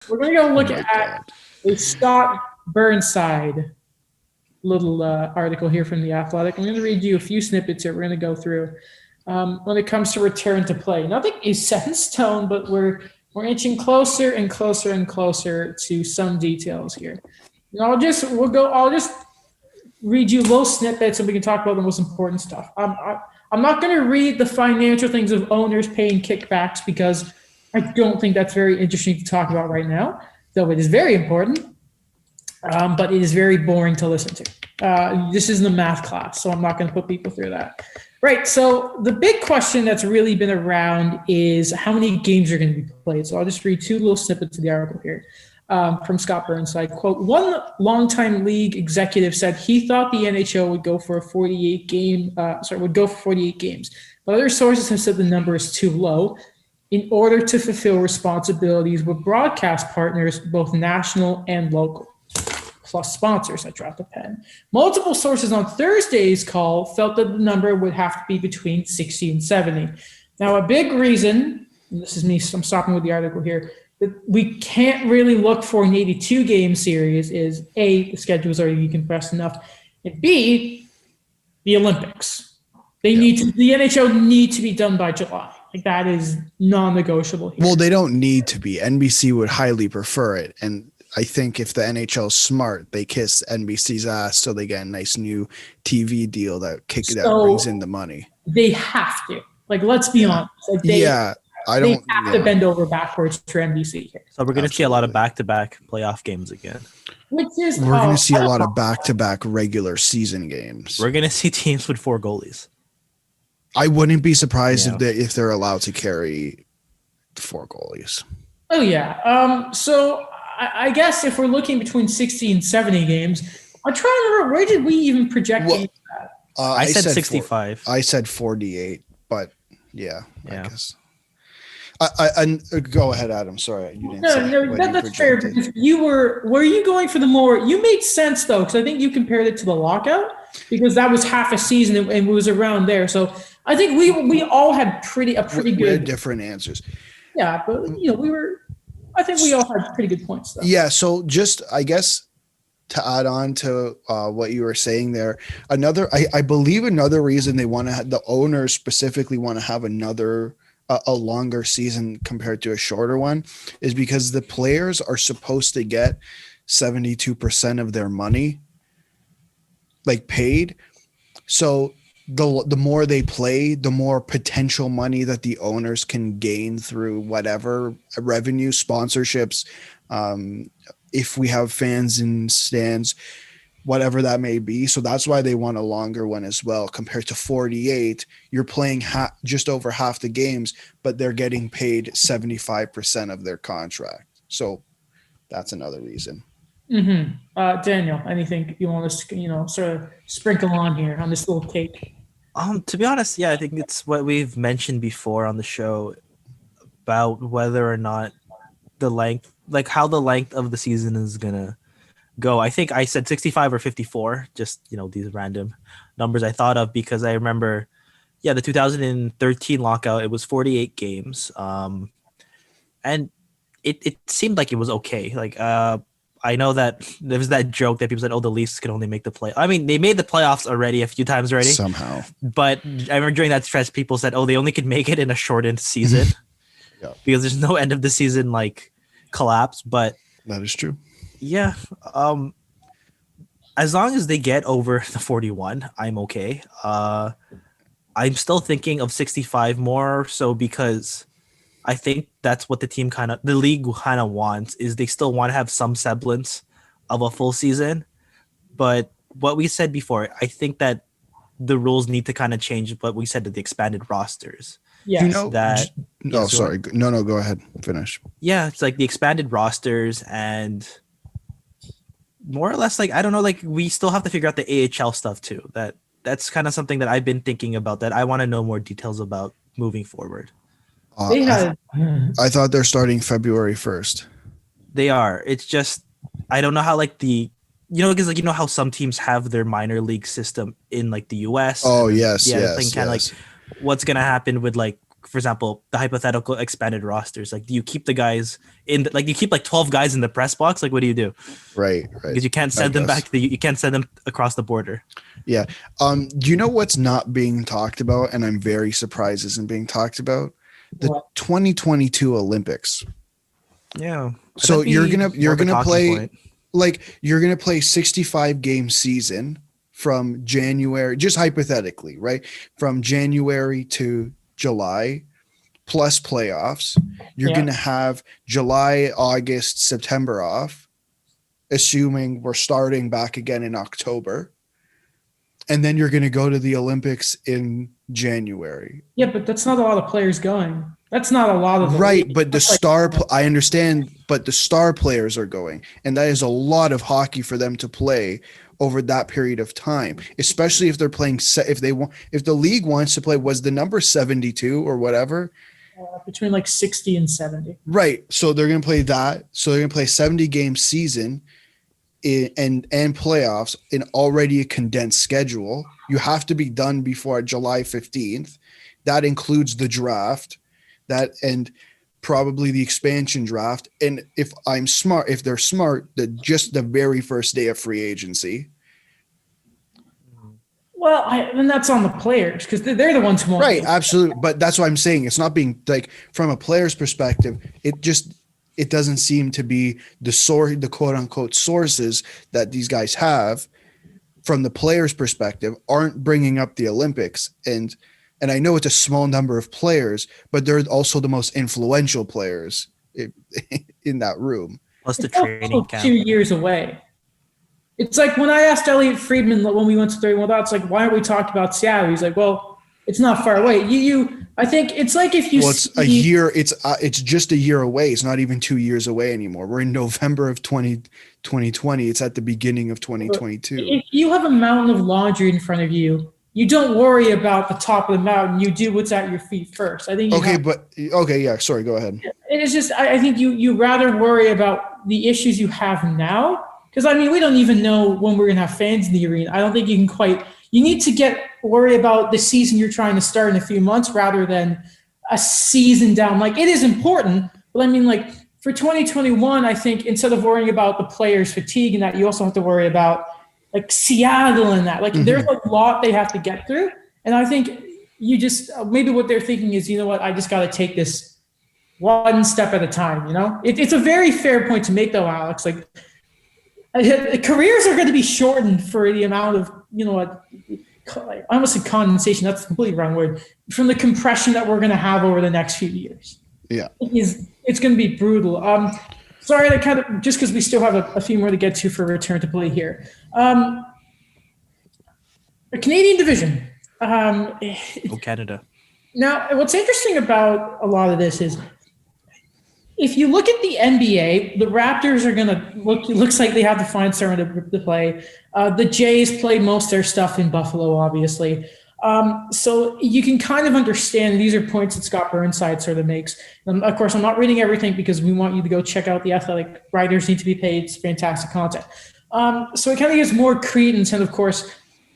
we're going to go look my at God. a Scott Burnside little article here from The Athletic. I'm going to read you a few snippets here we're going to go through when it comes to return to play. Nothing is set in stone, but we're inching closer and closer and closer to some details here. And I'll just read you little snippets and we can talk about the most important stuff. I'm not going to read the financial things of owners paying kickbacks because I don't think that's very interesting to talk about right now, though it is very important, but it is very boring to listen to. This isn't a math class, so I'm not going to put people through that. Right, so the big question that's really been around is how many games are going to be played. So I'll just read two little snippets of the article here. From Scott Burnside, quote, one longtime league executive said he thought the NHL would go for 48 games, but other sources have said the number is too low in order to fulfill responsibilities with broadcast partners, both national and local, plus sponsors. I dropped a pen. Multiple sources on Thursday's call felt that the number would have to be between 60 and 70. Now, a big reason, and this is me, I'm stopping with the article here, that we can't really look for an 82-game series is A, the schedule is already compressed enough, and B, the Olympics. The NHL need to be done by July. Like that is non-negotiable here. Well, they don't need to be. NBC would highly prefer it, and I think if the NHL is smart, they kiss NBC's ass so they get a nice new TV deal that brings in the money. They have to. Like, let's be honest. Like they have to bend over backwards for NBC here. So we're going to see a lot of back-to-back playoff games again. We're going to see a lot of back-to-back regular season games. We're going to see teams with 4 goalies. I wouldn't be surprised if they're allowed to carry 4 goalies. Oh, yeah. So I guess if we're looking between 60 and 70 games, I'm trying to remember, where did we even project games at? I said 65. I said 48, but yeah. I guess. I go ahead, Adam. Sorry, you didn't. That's fair. Because were you going for the more? You made sense though, because I think you compared it to the lockout because that was half a season and it was around there. So I think we all had pretty good. We had different answers. Yeah, but I think we all had pretty good points though. Yeah. So just I guess to add on to what you were saying there, I believe another reason they want to have the owners specifically want to have a longer season compared to a shorter one is because the players are supposed to get 72% of their money like paid. So the more they play, the more potential money that the owners can gain through whatever revenue, sponsorships. If we have fans in stands, whatever that may be. So that's why they want a longer one as well. Compared to 48, you're playing just over half the games, but they're getting paid 75% of their contract. So that's another reason. Mm-hmm. Daniel, anything you want to, sort of sprinkle on here on this little cake? To be honest, I think it's what we've mentioned before on the show about whether or not the length, like how the length of the season is going to go. I think I said 65 or 54, just, these random numbers I thought of because I remember, the 2013 lockout, it was 48 games. And it seemed like it was okay. Like, I know that there was that joke that people said, the Leafs could only make the play. I mean, they made the playoffs already a few times already. Somehow. But I remember during that stretch, people said, they only could make it in a shortened season because there's no end of the season, like, collapse. But that is true. Yeah. As long as they get over the 41, I'm okay. I'm still thinking of 65 more so because I think that's what the league kind of wants is they still want to have some semblance of a full season. But what we said before, I think that the rules need to kind of change what we said to the expanded rosters. Yeah. Sorry. No, go ahead. Finish. Yeah. It's like the expanded rosters and more or less, like, I don't know, like we still have to figure out the AHL stuff too. That's kind of something that I've been thinking about that I want to know more details about moving forward. I thought they're starting February 1st. They are. It's just, I don't know how like because like, how some teams have their minor league system in like the US. Oh, yes. Kind of like what's going to happen with like for example, the hypothetical expanded rosters. Like, do you keep the guys in? Do you keep like 12 guys in the press box? Like, what do you do? Right. Because you can't send them back. You can't send them across the border. Yeah. Do you know what's not being talked about, and I'm very surprised isn't being talked about? The 2022 Olympics. Yeah. So you're gonna play point. you're gonna play 65 game season from January, just hypothetically, right? From January to July plus playoffs. You're gonna have July, August, September off, assuming we're starting back again in October. And then you're gonna go to the Olympics in January. Yeah, but that's not a lot of players going. That's not a lot of right, but I understand, but the star players are going, and that is a lot of hockey for them to play over that period of time, especially if they're playing. If the league wants to play, was the number 72 or whatever, between like 60 and 70. Right, so they're gonna play that. So they're gonna play 70 game season, and playoffs in already a condensed schedule. You have to be done before July 15th. That includes the draft. That and probably the expansion draft, and if they're smart, just the very first day of free agency. Well, and that's on the players because they're the ones who won't. Right, absolutely. But that's what I'm saying. It's not being like from a player's perspective. It doesn't seem to be the quote unquote sources that these guys have from the player's perspective aren't bringing up the Olympics. And I know it's a small number of players, but they're also the most influential players in that room. Plus the training camp. 2 years away. It's like when I asked Elliot Friedman when we went to 31 Dots, like, why aren't we talking about Seattle? He's like, well, it's not far away. I think it's like if you. Well, it's a year. It's just a year away. It's not even 2 years away anymore. We're in November of 2020. It's at the beginning of 2022. If you have a mountain of laundry in front of you, you don't worry about the top of the mountain. You do what's at your feet first. I think. Yeah. Sorry. Go ahead. It's just I think you rather worry about the issues you have now, because I mean we don't even know when we're gonna have fans in the arena. I don't think you can quite. You need to worry about the season you're trying to start in a few months rather than a season down. Like, it is important, but I mean, like, for 2021, I think instead of worrying about the players' fatigue and that, you also have to worry about like Seattle and that. Like, there's a lot they have to get through, and I think you just maybe what they're thinking is, you know what, I just got to take this one step at a time. You know, it's a very fair point to make, though, Alex. Like, careers are going to be shortened for the amount of, you know what, I almost said condensation. That's a completely wrong word. From the compression that we're going to have over the next few years. Yeah. It's going to be brutal. Sorry that kind of, just because we still have a few more to get to for return to play here. The Canadian division. Canada. Now, what's interesting about a lot of this is, if you look at the NBA, the Raptors are going to looks like they have to find someone to play. The Jays play most of their stuff in Buffalo, obviously. So you can kind of understand, these are points that Scott Burnside sort of makes. And of course, I'm not reading everything because we want you to go check out The Athletic. Writers need to be paid. It's fantastic content. So it kind of gives more credence, and of course,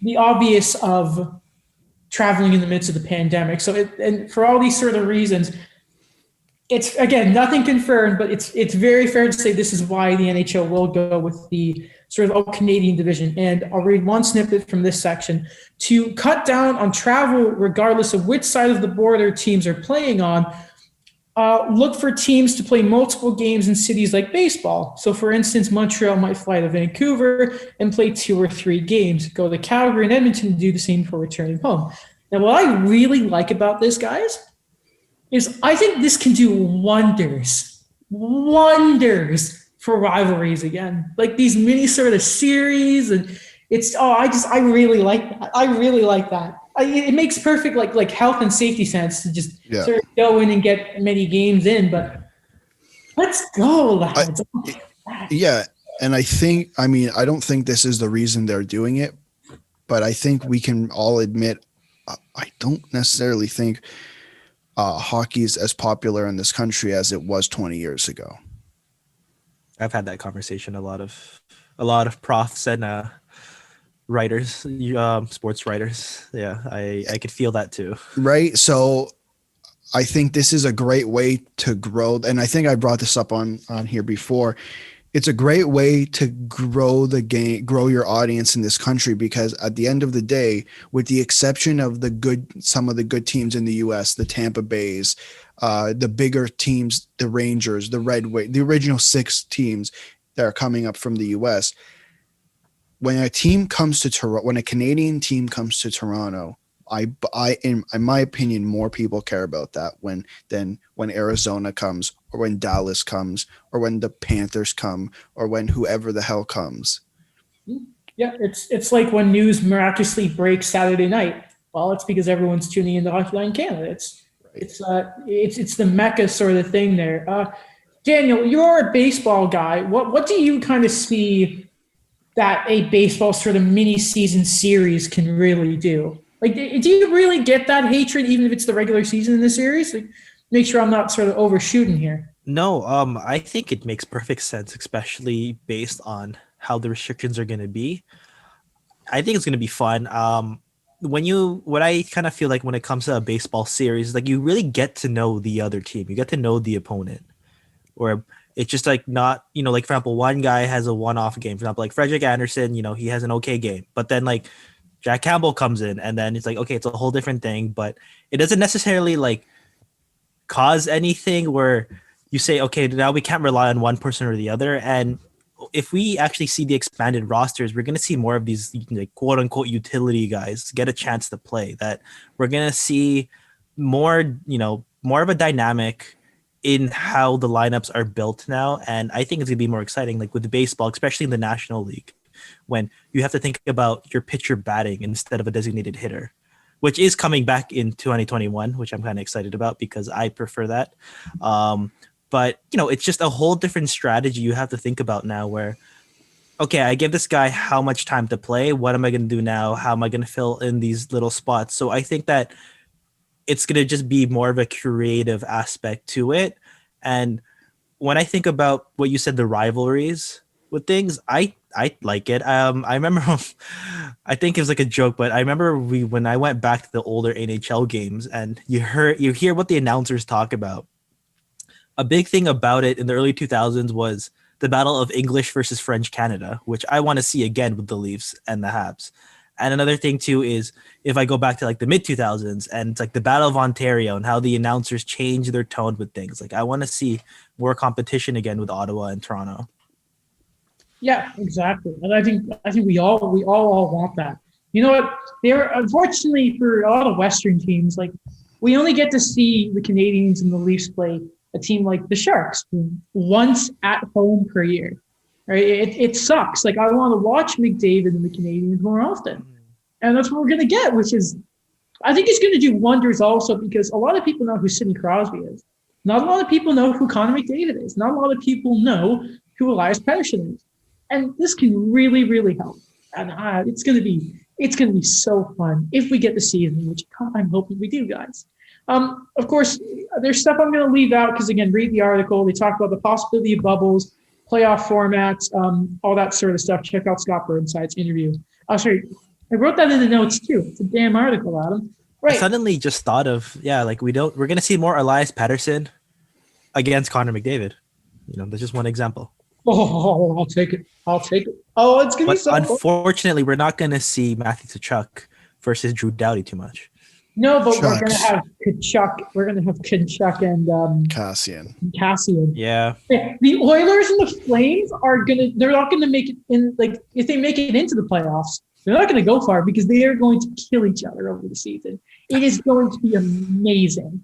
the obvious of traveling in the midst of the pandemic. So and for all these sort of reasons, it's, again, nothing confirmed, but it's very fair to say this is why the NHL will go with the sort of all-Canadian division. And I'll read one snippet from this section. To cut down on travel, regardless of which side of the border teams are playing on, look for teams to play multiple games in cities like baseball. So, for instance, Montreal might fly to Vancouver and play 2 or 3 games. Go to Calgary and Edmonton and do the same before returning home. Now, what I really like about this, guys, is I think this can do wonders for rivalries again. Like these mini sort of series, and I really like that. I really like that. It makes perfect like health and safety sense to just sort of go in and get many games in. But let's go, lads. Yeah, and I don't think this is the reason they're doing it, but I think we can all admit I don't necessarily think hockey is as popular in this country as it was 20 years ago. I've had that conversation. A lot of profs and writers, sports writers. Yeah, I could feel that too. Right. So I think this is a great way to grow. And I think I brought this up on here before. It's a great way to grow the game, grow your audience in this country, because at the end of the day, with the exception of some of the good teams in the US, the Tampa Bays, the bigger teams, the Rangers, the Red Wings, the original 6 teams that are coming up from the US, when a Canadian team comes to Toronto, in my opinion, more people care about that than when Arizona comes, or when Dallas comes, or when the Panthers come, or when whoever the hell comes. Yeah, it's like when news miraculously breaks Saturday night. Well, it's because everyone's tuning into Hockey Line Canada. It's the Mecca sort of thing there. Daniel, you're a baseball guy. What do you kind of see that a baseball sort of mini season series can really do? Like, do you really get that hatred, even if it's the regular season in the series? Like, make sure I'm not sort of overshooting here. No, I think it makes perfect sense, especially based on how the restrictions are going to be. I think it's going to be fun. What I kind of feel like when it comes to a baseball series, like you really get to know the other team. You get to know the opponent. Or it's just like not, like for example, one guy has a one-off game. For example, like Frederick Anderson, he has an okay game. But then like Jack Campbell comes in, and then it's like, okay, it's a whole different thing. But it doesn't necessarily like cause anything where you say, okay, now we can't rely on one person or the other. And if we actually see the expanded rosters, we're going to see more of these like, quote unquote utility guys get a chance to play. That we're going to see more, more of a dynamic in how the lineups are built now. And I think it's going to be more exciting, like with baseball, especially in the National League, when you have to think about your pitcher batting instead of a designated hitter, which is coming back in 2021, which I'm kind of excited about because I prefer that. But, it's just a whole different strategy you have to think about now where, okay, I give this guy how much time to play. What am I going to do now? How am I going to fill in these little spots? So I think that it's going to just be more of a creative aspect to it. And when I think about what you said, the rivalries with things, I like it. I remember, I think it was like a joke, but I remember when I went back to the older NHL games and you hear what the announcers talk about. A big thing about it in the early 2000s was the battle of English versus French Canada, which I want to see again with the Leafs and the Habs. And another thing too is if I go back to like the mid 2000s and it's like the Battle of Ontario and how the announcers change their tone with things. Like I want to see more competition again with Ottawa and Toronto. Yeah, exactly. And I think we all want that. You know what? There, unfortunately for a lot of Western teams, like we only get to see the Canadians and the Leafs play a team like the Sharks once at home per year. Right? It sucks. Like I want to watch McDavid and the Canadians more often. And that's what we're going to get, which is, I think it's going to do wonders also because a lot of people know who Sidney Crosby is. Not a lot of people know who Connor McDavid is. Not a lot of people know who Elias Pettersson is. And this can really, really help. And it's going to be so fun if we get the season, which I'm hoping we do, guys. Of course, there's stuff I'm going to leave out because, again, read the article. They talk about the possibility of bubbles, playoff formats, all that sort of stuff. Check out Scott Burnside's interview. Sorry, I wrote that in the notes too. It's a damn article, Adam. Right. I suddenly just thought of, like we're going to see more Elias Pettersson against Connor McDavid. That's just one example. Oh, I'll take it. Oh, it's going to be so unfortunately, we're not going to see Matthew Tkachuk versus Drew Doughty too much. No, but we're going to have Tkachuk. We're going to have Tkachuk and Cassian. Yeah. The Oilers and the Flames they're not going to make it in, like, if they make it into the playoffs, they're not going to go far because they are going to kill each other over the season. It is going to be amazing.